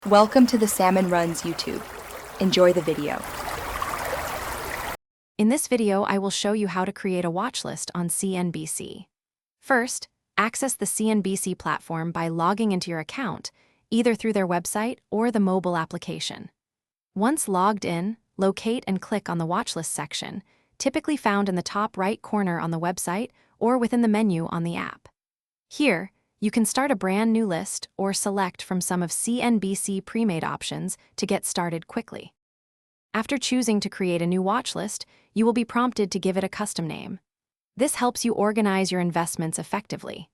Welcome to the Salmon Runs YouTube. Enjoy the video. In this video, I will show you how to create a watch list on CNBC. First, access the CNBC platform by logging into your account, either through their website or the mobile application. Once logged in, locate and click on the watchlist section, typically found in the top right corner on the website or within the menu on the app. Here, you can start a brand new list or select from some of CNBC pre-made options to get started quickly. After choosing to create a new watch list, you will be prompted to give it a custom name. This helps you organize your investments effectively.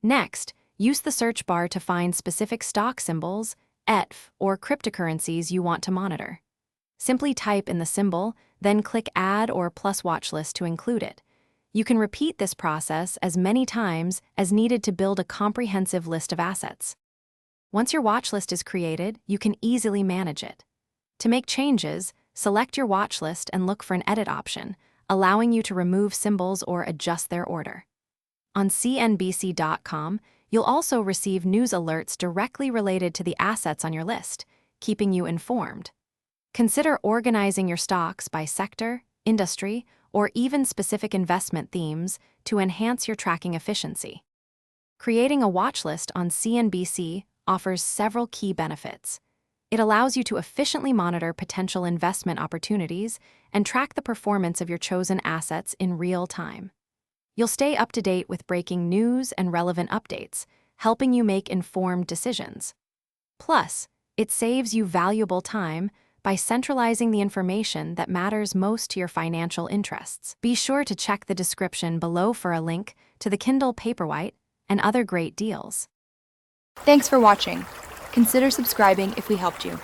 Next, use the search bar to find specific stock symbols, ETF, or cryptocurrencies you want to monitor. Simply type in the symbol, then click Add or Plus Watchlist to include it. You can repeat this process as many times as needed to build a comprehensive list of assets. Once your watch list is created, you can easily manage it. To make changes, select your watch list and look for an edit option, allowing you to remove symbols or adjust their order. On CNBC.com, you'll also receive news alerts directly related to the assets on your list, keeping you informed. Consider organizing your stocks by sector, industry, or even specific investment themes to enhance your tracking efficiency. Creating a watch list on CNBC offers several key benefits. It allows you to efficiently monitor potential investment opportunities and track the performance of your chosen assets in real time. You'll stay up to date with breaking news and relevant updates, helping you make informed decisions. Plus, it saves you valuable time by centralizing the information that matters most to your financial interests. Be sure to check the description below for a link to the Kindle Paperwhite and other great deals. Thanks for watching. Consider subscribing if we helped you.